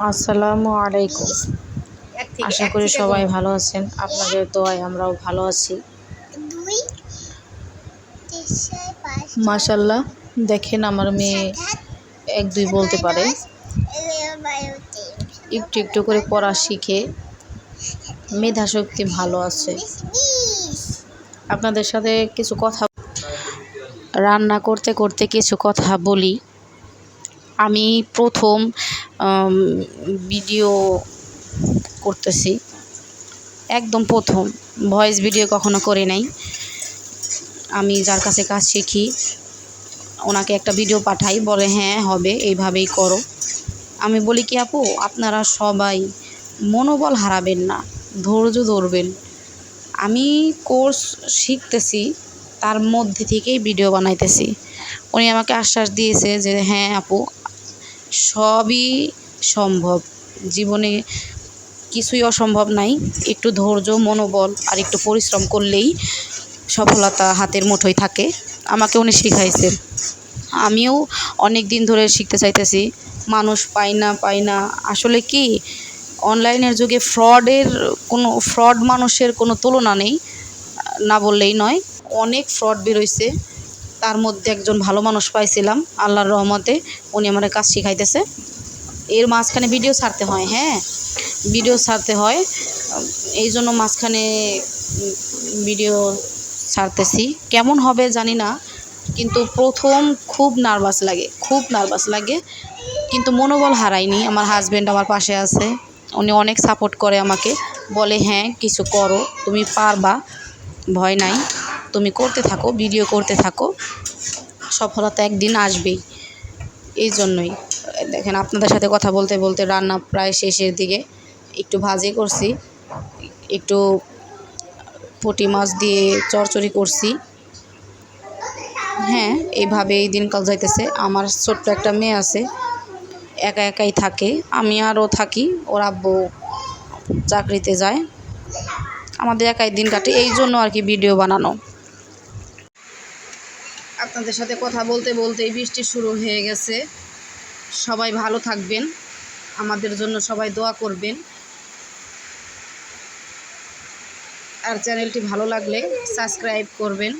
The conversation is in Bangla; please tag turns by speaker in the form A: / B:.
A: আসসালামু আলাইকুম। আশা করি সবাই ভালো আছেন। আপনাদের দোয়ায় আমরাও ভালো আছি। মাশাআল্লাহ, দেখেন আমার মেয়ে 1-2 বলতে পারে। একটু একটু করে পড়া শিখে মেধাশক্তি ভালো আছে। আপনাদের সাথে কিছু কথা, রান্না করতে করতে কিছু কথা বলি। আমি প্রথম ভিডিও করতেছি, একদম প্রথম ভয়েস ভিডিও কখনো করি নাই। আমি যার কাছে কাজ শিখি ওনাকে একটা ভিডিও পাঠাই, বলে হ্যাঁ হবে, এইভাবেই করো। আমি বলি কি আপু, আপনারা সবাই মনোবল হারাবেন না, ধৈর্য ধরবেন। আমি কোর্স শিখতেছি, তার মধ্যে থেকেই ভিডিও বানাইতেছি। উনি আমাকে আশ্বাস দিয়েছে যে হ্যাঁ আপু, সবই সম্ভব, জীবনে কিছুই অসম্ভব নাই। একটু ধৈর্য, মনোবল আর একটু পরিশ্রম করলেই সফলতা হাতের মুঠোয় থাকে। আমাকে উনি শিখাইছে। আমিও অনেক দিন ধরে শিখতে চাইতেছি, মানুষ পাই না। আসলে কি, অনলাইনের যুগে ফ্রড মানুষের কোনো তুলনা নেই, না বললেই নয়। অনেক ফ্রড বেরোইছে, তার মধ্যে একজন ভালো মানুষ পাইছিলাম আল্লাহর রহমতে। উনি আমার কাজ শিখাইতেছে। এর মাঝখানে ভিডিও ছাড়তে হয়, হ্যাঁ ভিডিও ছাড়তে হয়, এই জন্য মাঝখানে ভিডিও ছাড়তেছি। কেমন হবে জানি না, কিন্তু প্রথম খুব নার্ভাস লাগে, কিন্তু মনোবল হারাইনি। আমার হাজব্যান্ড আমার পাশে আছে, উনি অনেক সাপোর্ট করে আমাকে, বলে হ্যাঁ কিছু করো, তুমি পারবা, ভয় নাই, তুমি করতে থাকো, ভিডিও করতে থাকো, সফলতা একদিন আসবেই। এই জন্যই দেখেন, আপনাদের সাথে কথা বলতে বলতে রান্না প্রায় শেষের দিকে। একটু ভাজি করছি, একটু পুঁটি মাছ দিয়ে চচ্চড়ি করছি। হ্যাঁ, এইভাবে এই দিনকাল যাইতেছে। আমার ছোট্ট একটা মেয়ে আছে, একাই থাকে, আমি আরও থাকি, ওর আব্বু চাকরিতে যায়, আমাদের একাই দিন কাটে, এই জন্য আর কি ভিডিও বানানো। আপনাদের সাথে কথা বলতে বলতেই বৃষ্টি শুরু হয়ে গেছে। সবাই ভালো থাকবেন, আমাদের জন্য সবাই দোয়া করবেন। আর চ্যানেলটি ভালো লাগলে সাবস্ক্রাইব করবেন।